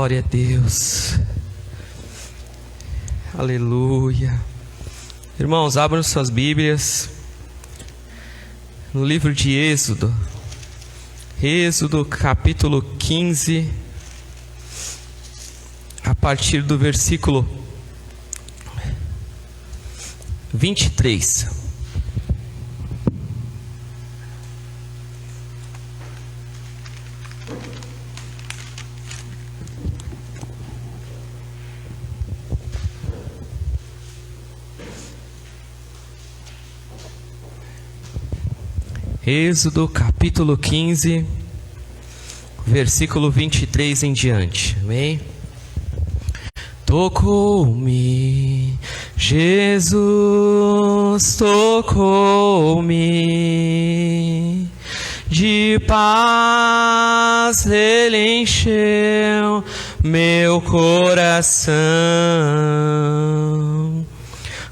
Glória a Deus. Aleluia. Irmãos, abram suas Bíblias no livro de Êxodo. Êxodo capítulo 15, a partir do versículo 23. Êxodo capítulo 15, versículo 23 em diante. Amém? Tocou-me, Jesus tocou-me, de paz Ele encheu meu coração.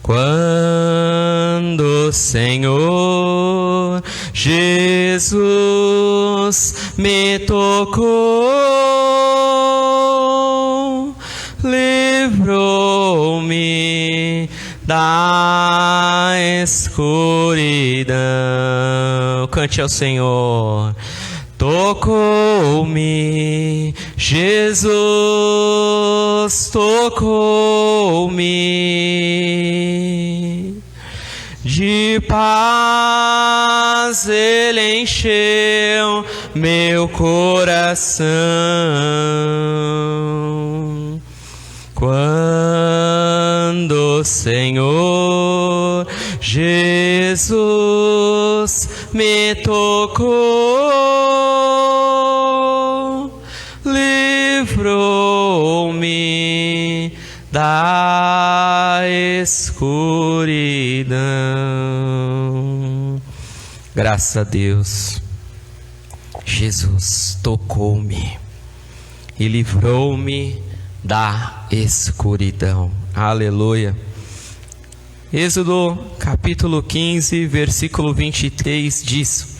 Quando o Senhor Jesus me tocou, livrou-me da escuridão. Cante ao Senhor. Tocou-me, Jesus tocou-me, de paz Ele encheu meu coração. Quando o Senhor Jesus me tocou, livrou-me da escuridão. Graças a Deus, Jesus tocou-me e livrou-me da escuridão. Aleluia. Êxodo capítulo 15, versículo 23 diz: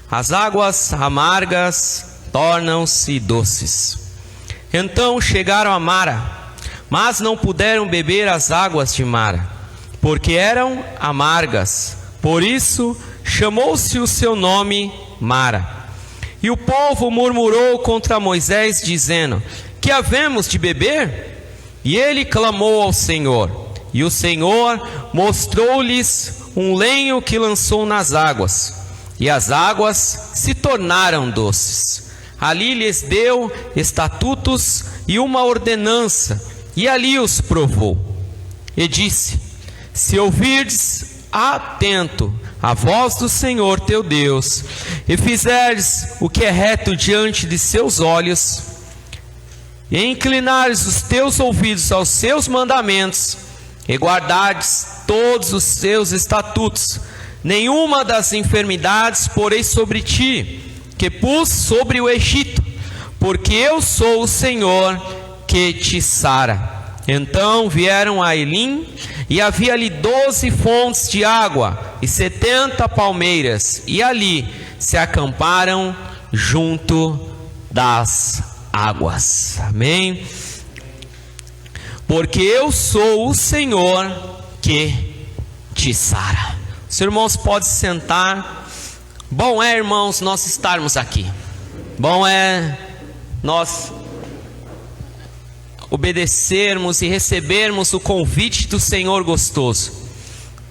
as águas amargas tornam-se doces. Então chegaram a Mara, mas não puderam beber as águas de Mara, porque eram amargas. Por isso chamou-se o seu nome Mara. E o povo murmurou contra Moisés, dizendo: que havemos de beber? E ele clamou ao Senhor, e o Senhor mostrou-lhes um lenho que lançou nas águas, e as águas se tornaram doces. Ali lhes deu estatutos e uma ordenança, e ali os provou. E disse: se ouvirdes atento a voz do Senhor teu Deus, e fizeres o que é reto diante de seus olhos, e inclinares os teus ouvidos aos seus mandamentos, e guardares todos os seus estatutos, nenhuma das enfermidades porei sobre ti, que pus sobre o Egito, porque eu sou o Senhor que te sara. Então vieram a Elim, e havia ali 12 fontes de água, e 70 palmeiras, e ali se acamparam junto das águas. Amém? Porque eu sou o Senhor que te sara. Os irmãos podem sentar. Bom é, irmãos, nós estarmos aqui. Bom é nós obedecermos e recebermos o convite do Senhor gostoso.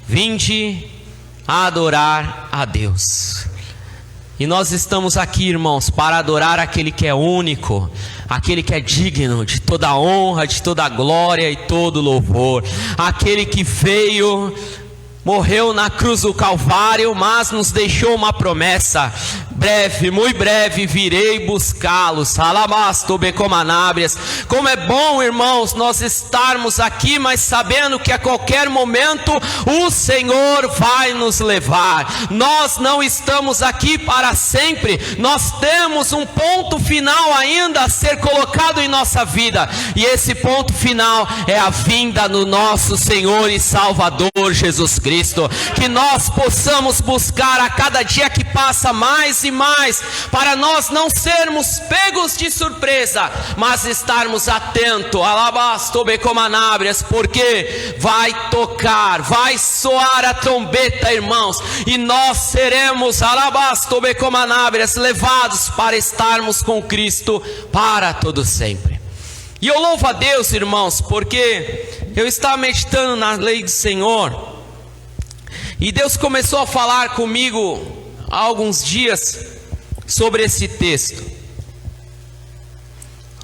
Vinde a adorar a Deus. E nós estamos aqui, irmãos, para adorar aquele que é único, aquele que é digno de toda honra, de toda glória e todo louvor, aquele que veio, morreu na cruz do Calvário, mas nos deixou uma promessa: breve, muito breve, virei buscá-los. Alabasto becomanábrias. Como é bom, irmãos, nós estarmos aqui, mas sabendo que a qualquer momento o Senhor vai nos levar. Nós não estamos aqui para sempre, nós temos um ponto final ainda a ser colocado em nossa vida, e esse ponto final é a vinda do nosso Senhor e Salvador Jesus Cristo. Cristo. Que nós possamos buscar a cada dia que passa mais e mais, para nós não sermos pegos de surpresa, mas estarmos atentos, porque vai tocar, vai soar a trombeta, irmãos, e nós seremos levados para estarmos com Cristo para todo sempre. E eu louvo a Deus, irmãos, porque eu estava meditando na lei do Senhor, e Deus começou a falar comigo há alguns dias sobre esse texto.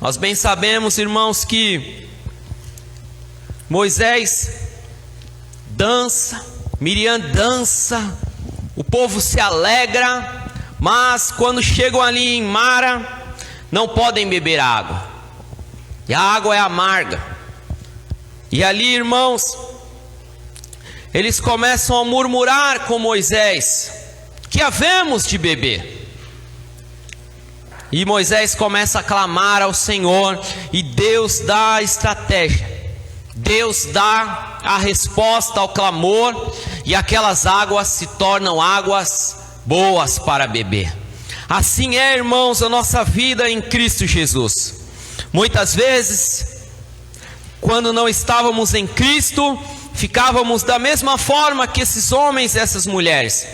Nós bem sabemos, irmãos, que Moisés dança, Miriam dança, o povo se alegra, mas quando chegam ali em Mara, não podem beber água, e a água é amarga. E ali, irmãos, eles começam a murmurar com Moisés: que havemos de beber? E Moisés começa a clamar ao Senhor, e Deus dá a estratégia, Deus dá a resposta ao clamor, e aquelas águas se tornam águas boas para beber. Assim é, irmãos, a nossa vida em Cristo Jesus. Muitas vezes, quando não estávamos em Cristo, ficávamos da mesma forma que esses homens e essas mulheres,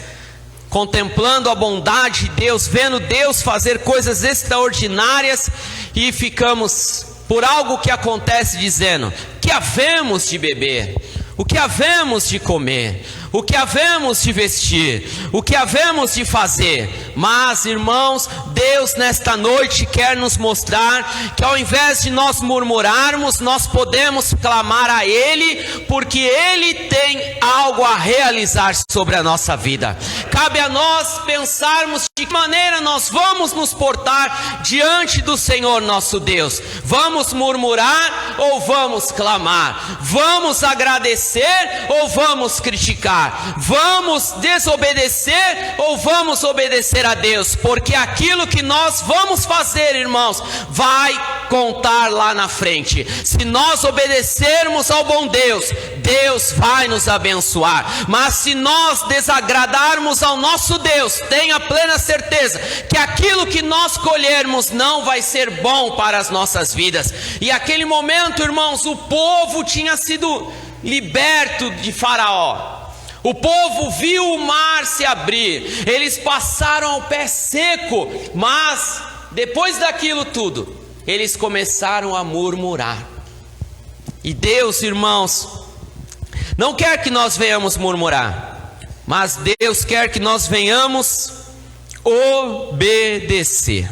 contemplando a bondade de Deus, vendo Deus fazer coisas extraordinárias, e ficamos por algo que acontece dizendo: que havemos de beber? O que havemos de comer? O que havemos de vestir? O que havemos de fazer? Mas, irmãos, Deus nesta noite quer nos mostrar que ao invés de nós murmurarmos, nós podemos clamar a Ele, porque Ele tem algo a realizar sobre a nossa vida. Cabe a nós pensarmos de que maneira nós vamos nos portar diante do Senhor nosso Deus. Vamos murmurar ou vamos clamar? Vamos agradecer ou vamos criticar? Vamos desobedecer ou vamos obedecer a Deus? Porque aquilo que nós vamos fazer, irmãos, vai contar lá na frente. Se nós obedecermos ao bom Deus, Deus vai nos abençoar. Mas se nós desagradarmos ao nosso Deus, tenha plena certeza que aquilo que nós colhermos não vai ser bom para as nossas vidas. E aquele momento, irmãos, o povo tinha sido liberto de Faraó. O povo viu o mar se abrir, eles passaram ao pé seco, mas depois daquilo tudo, eles começaram a murmurar. E Deus, irmãos, não quer que nós venhamos murmurar, mas Deus quer que nós venhamos obedecer.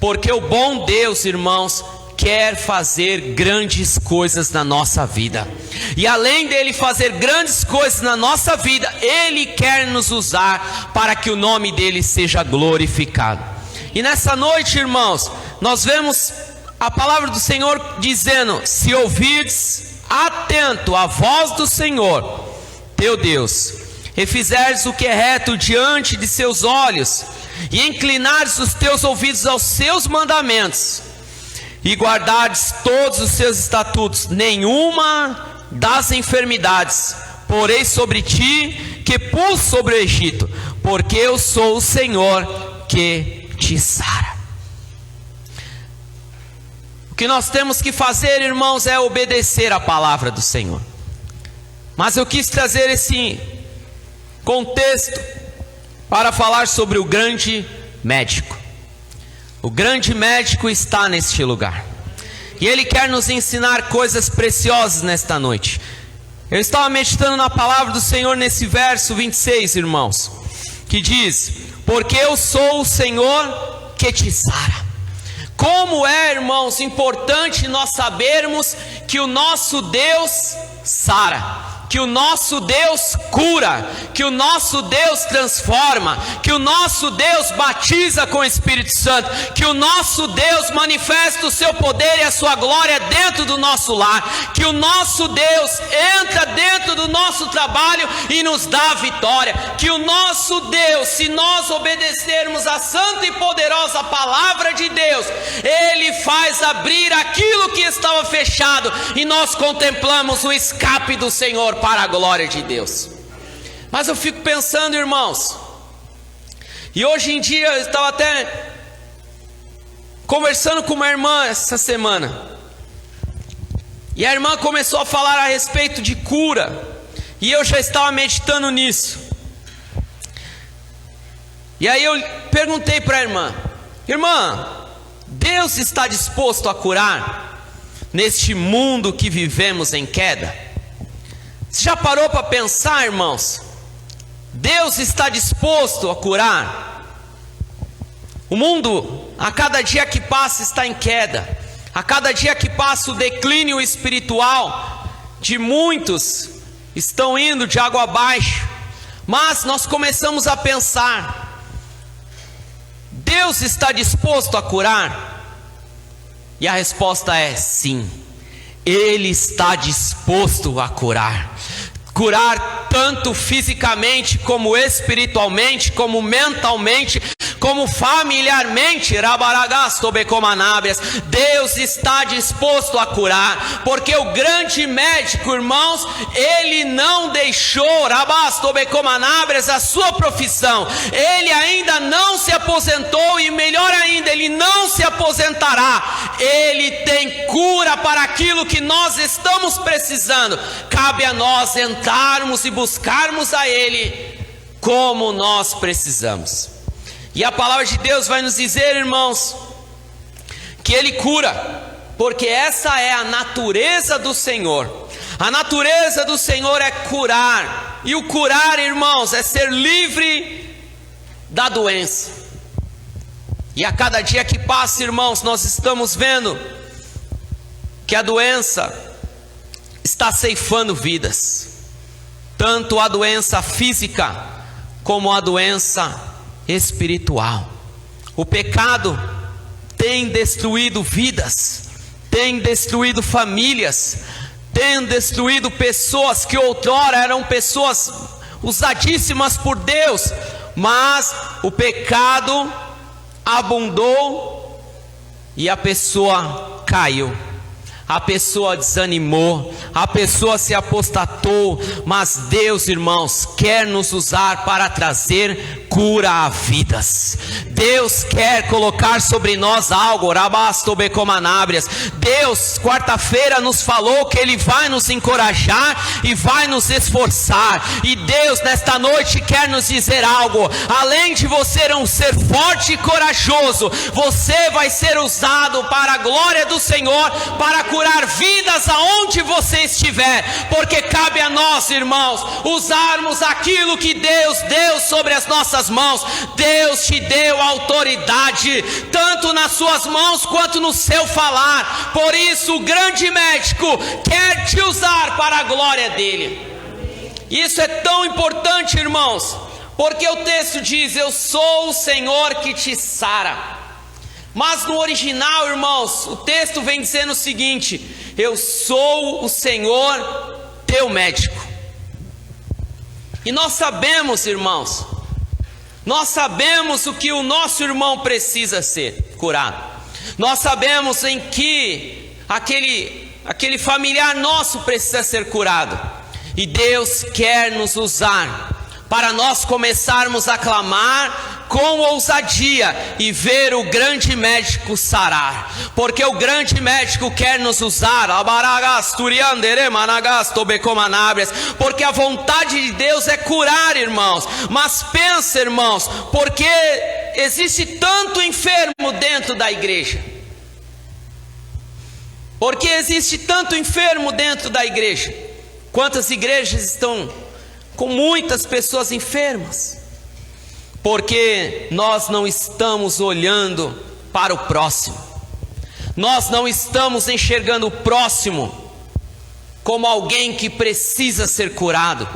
Porque o bom Deus, irmãos, quer fazer grandes coisas na nossa vida. E além dele fazer grandes coisas na nossa vida, Ele quer nos usar para que o nome dele seja glorificado. E nessa noite, irmãos, nós vemos a palavra do Senhor dizendo: se ouvirdes atento a voz do Senhor teu Deus, e fizeres o que é reto diante de seus olhos, e inclinares os teus ouvidos aos seus mandamentos, e guardares todos os seus estatutos, nenhuma das enfermidades porei sobre ti que pus sobre o Egito, porque eu sou o Senhor que te sara. O que nós temos que fazer, irmãos, é obedecer a palavra do Senhor. Mas eu quis trazer esse contexto para falar sobre o grande médico. O grande médico está neste lugar, e ele quer nos ensinar coisas preciosas nesta noite. Eu estava meditando na palavra do Senhor nesse verso 26, irmãos, que diz: porque eu sou o Senhor que te sara. Como é, irmãos, importante nós sabermos que o nosso Deus sara, que o nosso Deus cura, que o nosso Deus transforma, que o nosso Deus batiza com o Espírito Santo, que o nosso Deus manifesta o seu poder e a sua glória dentro do nosso lar, que o nosso Deus entra dentro do nosso trabalho e nos dá vitória, que o nosso Deus, se nós obedecermos a santa e poderosa palavra de Deus, Ele faz abrir aquilo que estava fechado, e nós contemplamos o escape do Senhor para a glória de Deus. Mas eu fico pensando, irmãos, e hoje em dia eu estava até conversando com uma irmã essa semana, e a irmã começou a falar a respeito de cura, e eu já estava meditando nisso. E aí eu perguntei para a irmã: irmã, Deus está disposto a curar neste mundo que vivemos em queda? Você já parou para pensar, irmãos? Deus está disposto a curar? O mundo, a cada dia que passa, está em queda. A cada dia que passa, o declínio espiritual de muitos estão indo de água abaixo. Mas nós começamos a pensar: Deus está disposto a curar? E a resposta é sim. Ele está disposto a curar. Curar tanto fisicamente, como espiritualmente, como mentalmente, como familiarmente. Deus está disposto a curar, porque o grande médico, irmãos, ele não deixou a sua profissão. Ele ainda não se aposentou, e melhor ainda, ele não se aposentará. Ele tem cura para aquilo que nós estamos precisando. Cabe a nós entrarmos e buscarmos a Ele como nós precisamos. E a palavra de Deus vai nos dizer, irmãos, que Ele cura, porque essa é a natureza do Senhor. A natureza do Senhor é curar. E o curar, irmãos, é ser livre da doença. E a cada dia que passa, irmãos, nós estamos vendo que a doença está ceifando vidas. Tanto a doença física como a doença espiritual. O pecado tem destruído vidas, tem destruído famílias, tem destruído pessoas que outrora eram pessoas usadíssimas por Deus, mas o pecado abundou e a pessoa caiu. A pessoa desanimou, a pessoa se apostatou, mas Deus, irmãos, quer nos usar para trazer cura a vidas. Deus quer colocar sobre nós algo. Deus, quarta-feira, nos falou que Ele vai nos encorajar e vai nos esforçar. E Deus, nesta noite, quer nos dizer algo. Além de você ser forte e corajoso, você vai ser usado para a glória do Senhor, para curar vidas aonde você estiver, porque cabe a nós, irmãos, usarmos aquilo que Deus deu sobre as nossas mãos. Deus te deu autoridade, tanto nas suas mãos quanto no seu falar. Por isso o grande médico quer te usar para a glória dele. Isso é tão importante, irmãos, porque o texto diz: eu sou o Senhor que te sara. Mas no original, irmãos, o texto vem dizendo o seguinte: eu sou o Senhor teu médico. E nós sabemos, irmãos, nós sabemos o que o nosso irmão precisa ser curado. Nós sabemos em que aquele familiar nosso precisa ser curado. E Deus quer nos usar para nós começarmos a clamar com ousadia e ver o grande médico sarar, porque o grande médico quer nos usar, porque a vontade de Deus é curar, irmãos. Mas pensa, irmãos, porque existe tanto enfermo dentro da igreja? Porque existe tanto enfermo dentro da igreja? Quantas igrejas estão com muitas pessoas enfermas? Porque nós não estamos olhando para o próximo. Nós não estamos enxergando o próximo como alguém que precisa ser curado,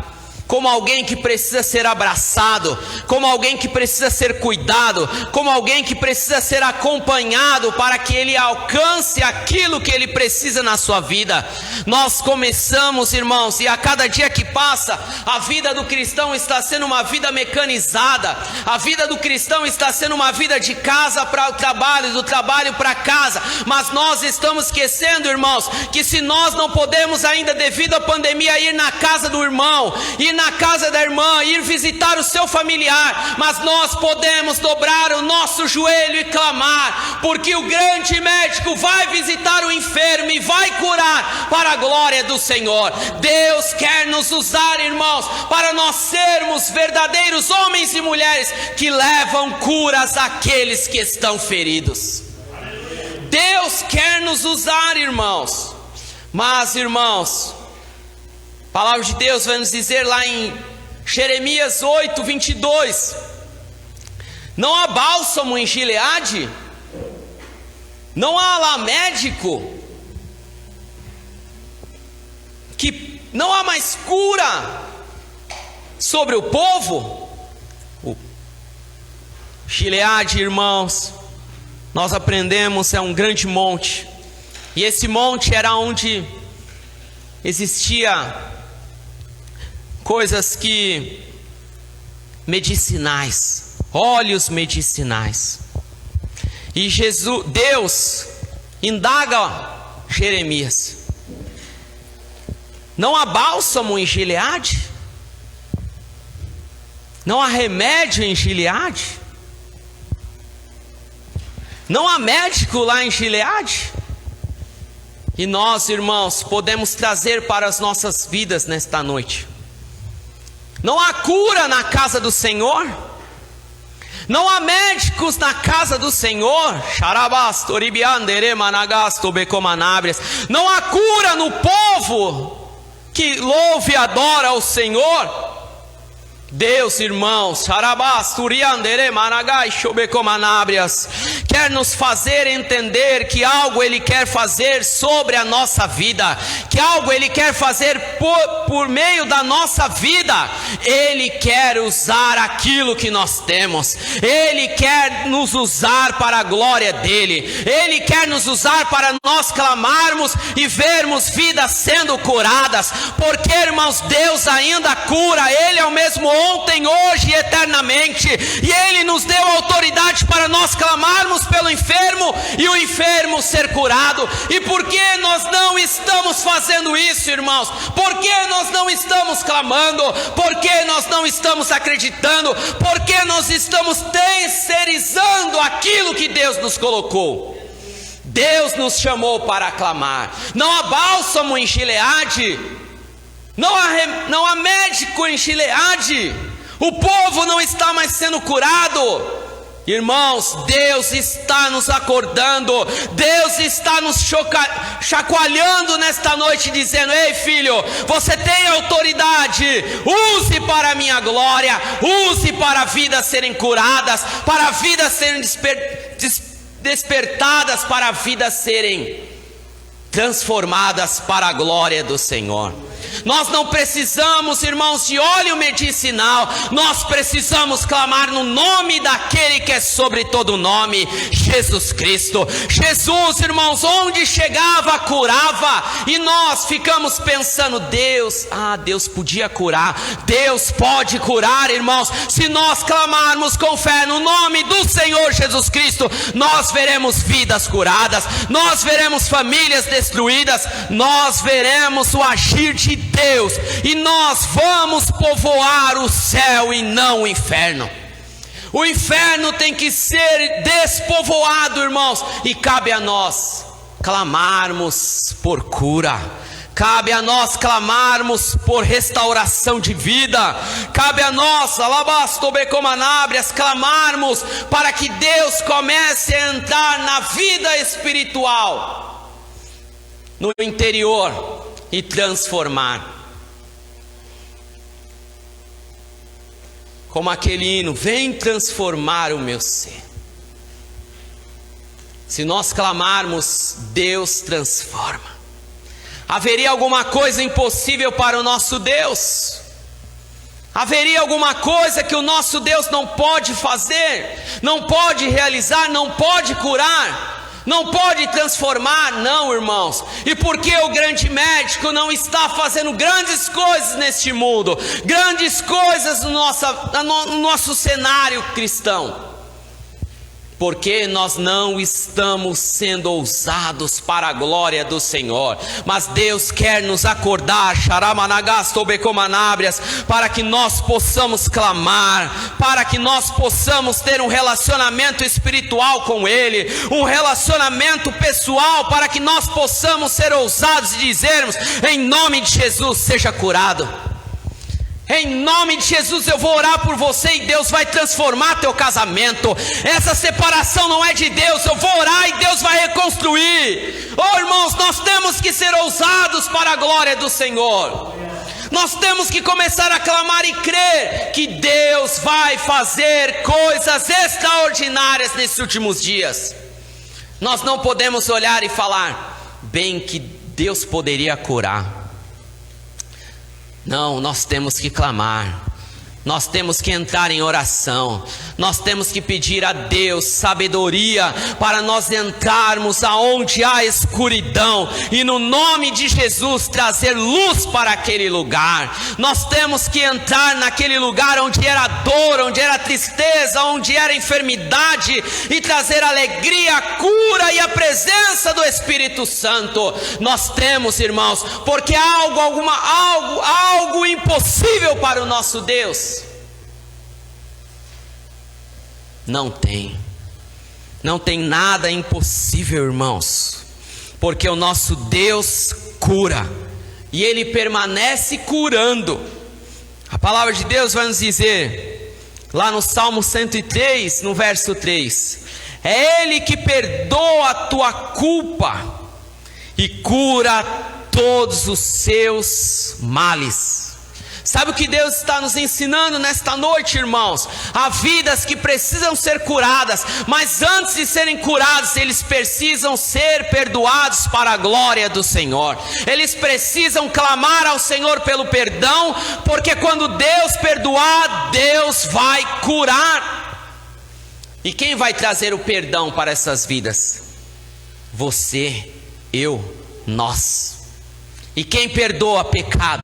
como alguém que precisa ser abraçado, como alguém que precisa ser cuidado, como alguém que precisa ser acompanhado para que ele alcance aquilo que ele precisa na sua vida. Nós começamos, irmãos, e a cada dia que passa, a vida do cristão está sendo uma vida mecanizada. A vida do cristão está sendo uma vida de casa para o trabalho, do trabalho para casa. Mas nós estamos esquecendo, irmãos, que se nós não podemos ainda, devido à pandemia, ir na casa do irmão, ir na casa da irmã, ir visitar o seu familiar, mas nós podemos dobrar o nosso joelho e clamar, porque o grande médico vai visitar o enfermo e vai curar para a glória do Senhor. Deus quer nos usar, irmãos, para nós sermos verdadeiros homens e mulheres que levam curas àqueles que estão feridos. Deus quer nos usar, irmãos. Mas, irmãos, a palavra de Deus vai nos dizer lá em Jeremias 8, 22: não há bálsamo em Gileade? Não há lá médico? Que não há mais cura sobre o povo? Gileade, irmãos, nós aprendemos, é um grande monte. E esse monte era onde existia coisas medicinais, óleos medicinais. E Deus indaga Jeremias: não há bálsamo em Gileade? Não há remédio em Gileade? Não há médico lá em Gileade? E nós, irmãos, podemos trazer para as nossas vidas nesta noite: não há cura na casa do Senhor? Não há médicos na casa do Senhor? Não há cura no povo que louve e adora ao Senhor? Deus, irmãos, quer nos fazer entender que algo Ele quer fazer sobre a nossa vida, que algo Ele quer fazer por meio da nossa vida. Ele quer usar aquilo que nós temos, Ele quer nos usar para a glória dEle, Ele quer nos usar para nós clamarmos e vermos vidas sendo curadas, porque, irmãos, Deus ainda cura, Ele é o mesmo ontem, hoje e eternamente, e Ele nos deu autoridade para nós clamarmos pelo enfermo e o enfermo ser curado. E por que nós não estamos fazendo isso, irmãos? Por que nós não estamos clamando? Por que nós não estamos acreditando? Por que nós estamos terceirizando aquilo que Deus nos colocou? Deus nos chamou para clamar. Não há bálsamo em Gileade, não há médico em Gileade, o povo não está mais sendo curado. Irmãos, Deus está nos acordando, Deus está nos chacoalhando nesta noite, dizendo: ei filho, você tem autoridade, use para a minha glória, use para vidas serem curadas, para vidas serem despertadas, para vidas serem transformadas para a glória do Senhor. Nós não precisamos, irmãos, de óleo medicinal, nós precisamos clamar no nome daquele que é sobre todo nome, Jesus Cristo. Jesus, irmãos, onde chegava, curava, e nós ficamos pensando: Deus podia curar, Deus pode curar, irmãos. Se nós clamarmos com fé no nome do Senhor Jesus Cristo, nós veremos vidas curadas, nós veremos famílias destruídas, nós veremos o agir de Deus, e nós vamos povoar o céu e não o inferno. O inferno tem que ser despovoado, irmãos, e cabe a nós clamarmos por cura, cabe a nós clamarmos por restauração de vida, cabe a nós, clamarmos para que Deus comece a entrar na vida espiritual, no interior, e transformar. Como aquele hino: vem transformar o meu ser. Se nós clamarmos, Deus transforma. Haveria alguma coisa impossível para o nosso Deus? Haveria alguma coisa que o nosso Deus não pode fazer, não pode realizar, não pode curar, não pode transformar? Não, irmãos. E por que o grande médico não está fazendo grandes coisas neste mundo, grandes coisas no nosso cenário cristão? porque nós não estamos sendo ousados para a glória do Senhor. Mas Deus quer nos acordar, para que nós possamos clamar, para que nós possamos ter um relacionamento espiritual com Ele, um relacionamento pessoal, para que nós possamos ser ousados e dizermos: em nome de Jesus, seja curado. Em nome de Jesus eu vou orar por você e Deus vai transformar teu casamento. Essa separação não é de Deus, eu vou orar e Deus vai reconstruir. Oh irmãos, nós temos que ser ousados para a glória do Senhor. Nós temos que começar a clamar e crer que Deus vai fazer coisas extraordinárias nesses últimos dias. Nós não podemos olhar e falar: bem que Deus poderia curar. Não, nós temos que clamar, nós temos que entrar em oração, nós temos que pedir a Deus sabedoria para nós entrarmos aonde há escuridão e no nome de Jesus trazer luz para aquele lugar. Nós temos que entrar naquele lugar onde era dor, onde era tristeza, onde era enfermidade e trazer alegria, cura e a presença do Espírito Santo. Nós temos, irmãos, porque há algo impossível para o nosso Deus. Não tem nada impossível, irmãos, porque o nosso Deus cura e Ele permanece curando. A palavra de Deus vai nos dizer lá no Salmo 103, no verso 3: é Ele que perdoa a tua culpa e cura todos os seus males. Sabe o que Deus está nos ensinando nesta noite, irmãos? Há vidas que precisam ser curadas, mas antes de serem curados, eles precisam ser perdoados para a glória do Senhor. Eles precisam clamar ao Senhor pelo perdão, porque quando Deus perdoar, Deus vai curar. E quem vai trazer o perdão para essas vidas? Você, eu, nós. E quem perdoa pecado?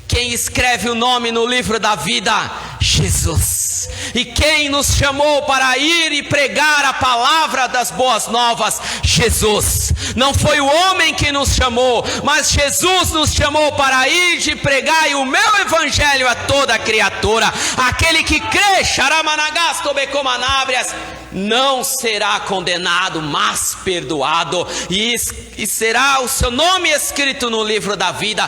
Quem escreve o nome no livro da vida? Jesus. E quem nos chamou para ir e pregar a palavra das boas novas? Jesus. Não foi o homem que nos chamou, mas Jesus nos chamou para ir e pregar o meu evangelho a toda criatura. Aquele que crê, não será condenado, mas perdoado, e será o seu nome escrito no livro da vida.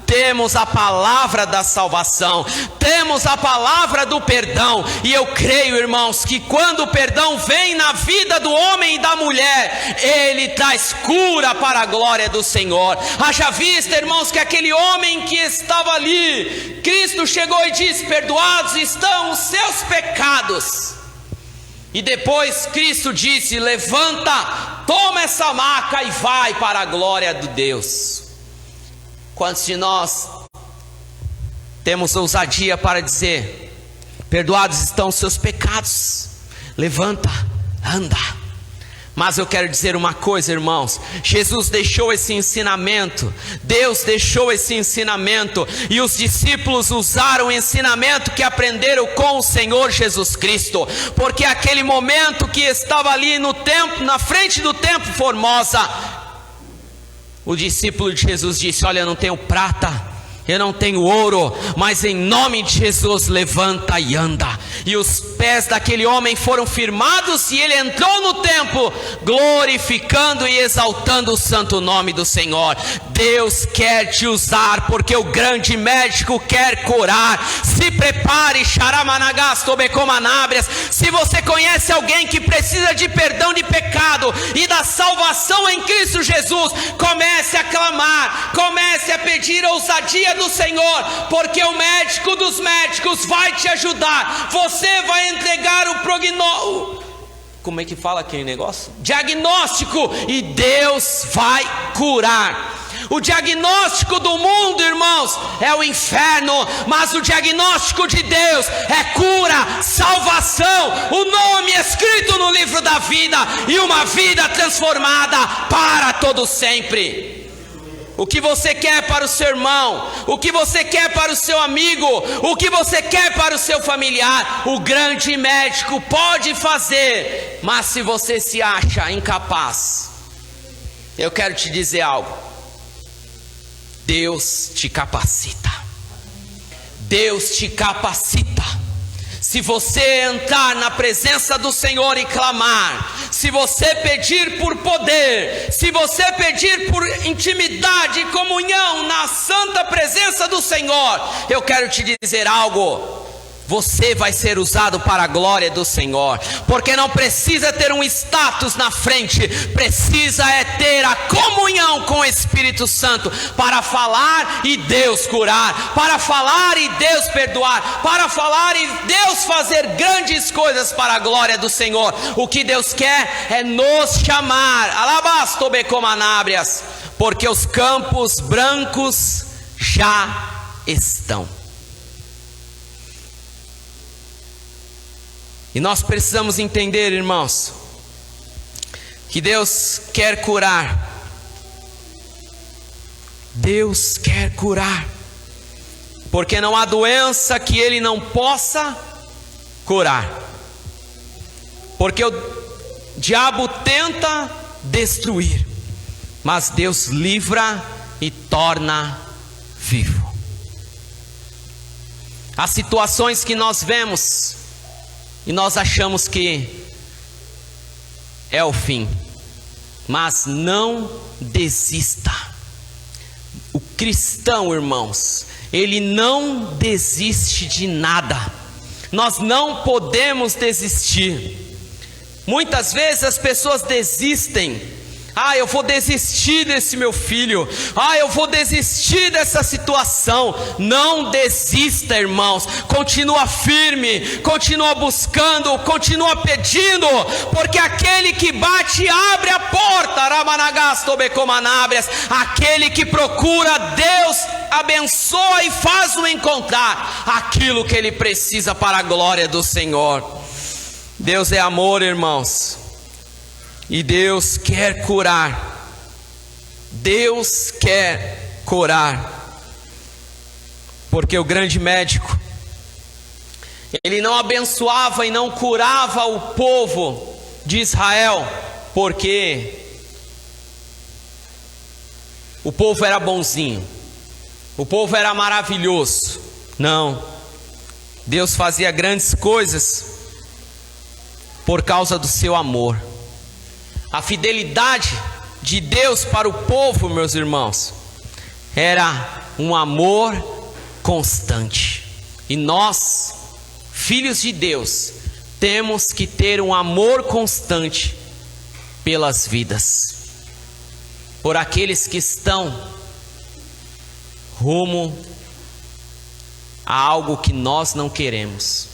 Temos a palavra da salvação, temos a palavra do perdão, e eu creio, irmãos, que quando o perdão vem na vida do homem e da mulher, ele traz cura para a glória do Senhor. Haja vista, irmãos, que aquele homem que estava ali, Cristo chegou e disse: perdoados estão os seus pecados. E depois Cristo disse: levanta, toma essa maca e vai para a glória de Deus. Quantos de nós temos ousadia para dizer: perdoados estão os seus pecados, levanta, anda? Mas eu quero dizer uma coisa, irmãos: Jesus deixou esse ensinamento, Deus deixou esse ensinamento, e os discípulos usaram o ensinamento que aprenderam com o Senhor Jesus Cristo, porque aquele momento que estava ali no templo, na frente do templo Formosa, o discípulo de Jesus disse: olha, eu não tenho prata, eu não tenho ouro, mas em nome de Jesus levanta e anda. E os pés daquele homem foram firmados, e ele entrou no templo glorificando e exaltando o santo nome do Senhor. Deus quer te usar, porque o grande médico quer curar. Se prepare, se você conhece alguém que precisa de perdão de pecado e da salvação em Cristo Jesus, comece a clamar, comece a pedir ousadia do Senhor, porque o médico dos médicos vai te ajudar. Você vai entregar o prognóstico, como é que fala aquele negócio? Diagnóstico, e Deus vai curar. O diagnóstico do mundo, irmãos, é o inferno, mas o diagnóstico de Deus é cura, salvação, o nome escrito no livro da vida e uma vida transformada para todo sempre. o que você quer para o seu irmão, o que você quer para o seu amigo, o que você quer para o seu familiar, o grande médico pode fazer. Mas se você se acha incapaz, eu quero te dizer algo: Deus te capacita. Deus te capacita. Se você entrar na presença do Senhor e clamar, se você pedir por poder, se você pedir por intimidade e comunhão na santa presença do Senhor, eu quero te dizer algo: você vai ser usado para a glória do Senhor, porque não precisa ter um status na frente, precisa é ter a comunhão com o Espírito Santo, para falar e Deus curar, para falar e Deus perdoar, para falar e Deus fazer grandes coisas para a glória do Senhor. O que Deus quer é nos chamar, alabastobecomanábrias, porque os campos brancos já estão. E nós precisamos entender, irmãos, que Deus quer curar. Deus quer curar, porque não há doença que Ele não possa curar. Porque o diabo tenta destruir, mas Deus livra e torna vivo. As situações que nós vemos e nós achamos que é o fim, mas não desista. O cristão, irmãos, ele não desiste de nada. Nós não podemos desistir. Muitas vezes as pessoas desistem. Eu vou desistir desse meu filho. Eu vou desistir dessa situação. Não desista, irmãos. Continua firme, continua buscando, continua pedindo, porque aquele que bate abre a porta. Aquele que procura, Deus abençoa e faz-o encontrar aquilo que ele precisa para a glória do Senhor. Deus é amor, irmãos. E Deus quer curar. Deus quer curar. Porque o grande médico, ele não abençoava e não curava o povo de Israel, porque o povo era bonzinho, o povo era maravilhoso. Não. Deus fazia grandes coisas por causa do seu amor. A fidelidade de Deus para o povo, meus irmãos, era um amor constante. E nós, filhos de Deus, temos que ter um amor constante pelas vidas, por aqueles que estão rumo a algo que nós não queremos.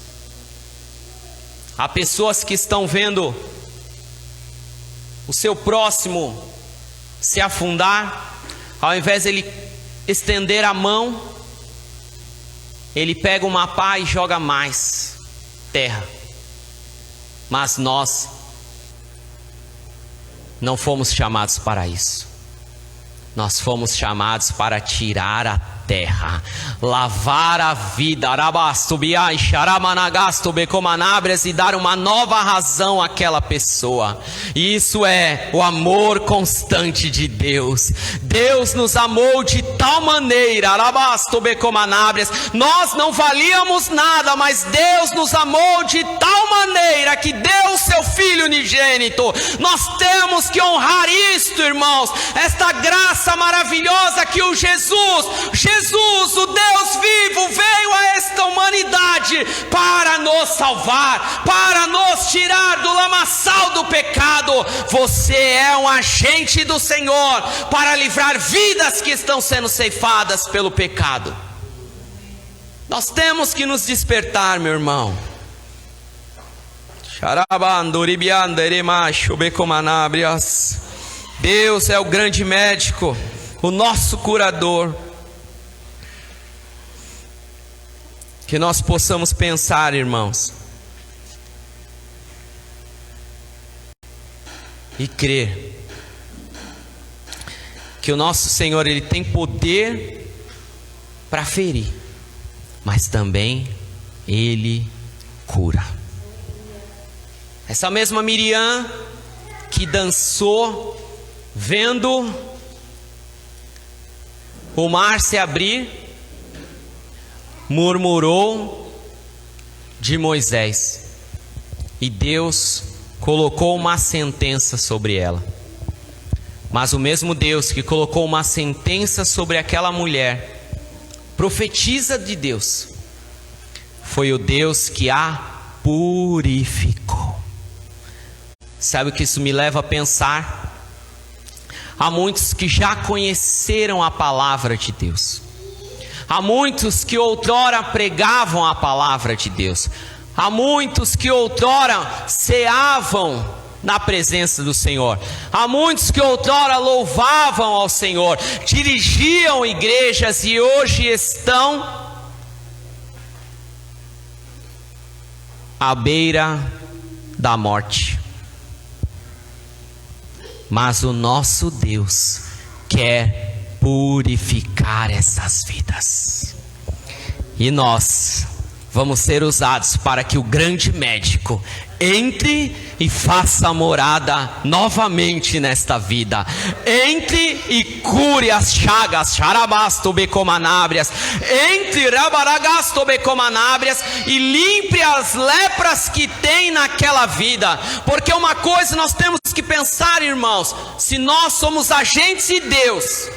Há pessoas que estão vendo o seu próximo se afundar, ao invés de ele estender a mão, ele pega uma pá e joga mais terra. Mas nós não fomos chamados para isso. Nós fomos chamados para tirar a terra, lavar a vida, e dar uma nova razão àquela pessoa. E isso é o amor constante de Deus. Deus nos amou de tal maneira, nós não valíamos nada, mas Deus nos amou de tal maneira que deu o seu Filho unigênito. Nós temos que honrar isto, irmãos, esta graça maravilhosa que o Jesus, o Deus vivo, veio a esta humanidade para nos salvar, para nos tirar do lamaçal do pecado. Você é um agente do Senhor para livrar vidas que estão sendo ceifadas pelo pecado. Nós temos que nos despertar, meu irmão. Deus é o grande médico, o nosso curador. Que nós possamos pensar, irmãos, e crer que o nosso Senhor, Ele tem poder para ferir, mas também Ele cura. Essa mesma Miriam que dançou vendo o mar se abrir, murmurou de Moisés, e Deus colocou uma sentença sobre ela. Mas o mesmo Deus que colocou uma sentença sobre aquela mulher, profetiza de Deus, foi o Deus que a purificou. Sabe o que isso me leva a pensar? Há muitos que já conheceram a palavra de Deus. Há muitos que outrora pregavam a palavra de Deus. Há muitos que outrora ceavam na presença do Senhor. Há muitos que outrora louvavam ao Senhor, dirigiam igrejas e hoje estão à beira da morte. Mas o nosso Deus quer purificar essas vidas. E nós vamos ser usados para que o grande médico entre e faça morada novamente nesta vida. Entre e cure as chagas, xarabasto becomanabrias. Entre rabaragasto becomanabrias e limpe as lepras que tem naquela vida. Porque uma coisa nós temos que pensar, irmãos: se nós somos agentes de Deus,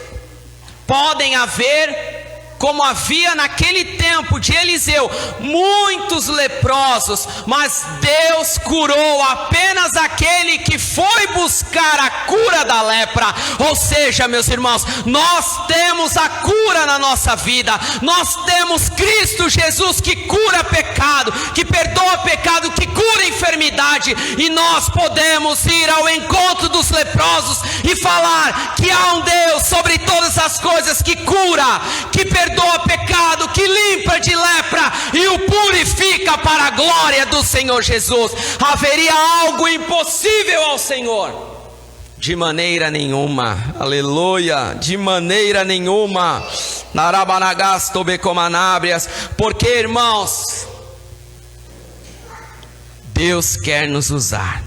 podem haver, como havia naquele tempo de Eliseu, muitos leprosos, mas Deus curou apenas aquele que foi buscar a cura da lepra. Ou seja, meus irmãos, nós temos a cura na nossa vida. Nós temos Cristo Jesus que cura pecado, que perdoa pecado, que cura enfermidade, e nós podemos ir ao encontro dos leprosos e falar que há um Deus sobre todas as coisas que cura, que perdoa pecado, que limpa de lepra e o purifica para a glória do Senhor Jesus. Haveria algo impossível ao Senhor? De maneira nenhuma. Aleluia. De maneira nenhuma. Narabanagasto becomanabrias. Porque, irmãos, Deus quer nos usar.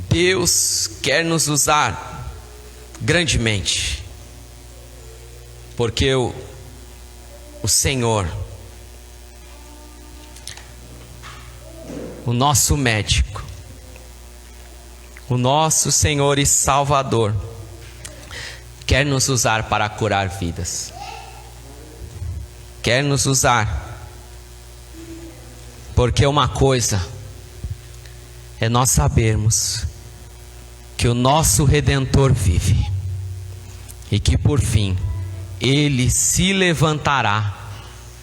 Deus quer nos usar grandemente. Porque o Senhor, o nosso médico, o nosso Senhor e Salvador, quer nos usar para curar vidas. Quer nos usar. Porque uma coisa é nós sabermos que o nosso Redentor vive e que por fim Ele se levantará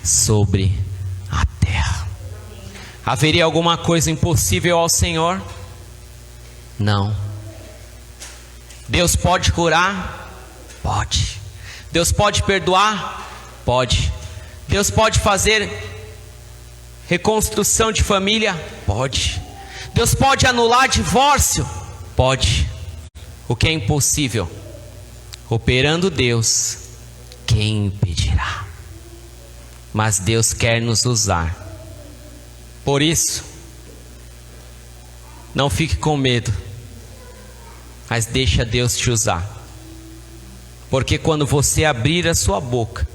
sobre a terra. Haveria alguma coisa impossível ao Senhor? Não. Deus pode curar? Pode. Deus pode perdoar? Pode. Deus pode fazer reconstrução de família? Pode. Deus pode anular divórcio? Pode. O que é impossível? Operando Deus, quem impedirá? Mas Deus quer nos usar. Por isso, não fique com medo, mas deixa Deus te usar. Porque quando você abrir a sua boca,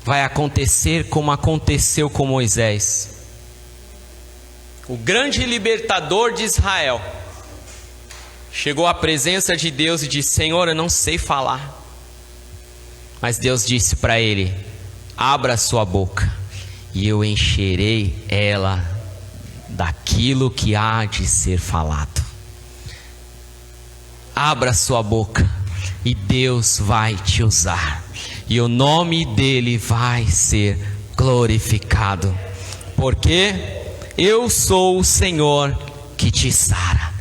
vai acontecer como aconteceu com Moisés. O grande libertador de Israel chegou à presença de Deus e disse: Senhor, eu não sei falar. Mas Deus disse para ele: abra a sua boca e eu encherei ela daquilo que há de ser falado. Abra a sua boca e Deus vai te usar, e o nome dele vai ser glorificado, porque eu sou o Senhor que te sara,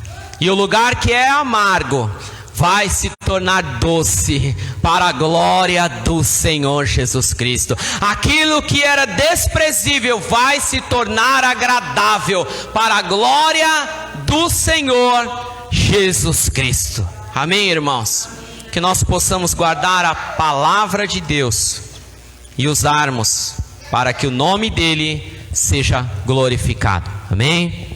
e o lugar que é amargo vai se tornar doce para a glória do Senhor Jesus Cristo. Aquilo que era desprezível vai se tornar agradável para a glória do Senhor Jesus Cristo. Amém, irmãos? que nós possamos guardar a palavra de Deus e usarmos para que o nome dele seja glorificado. Amém?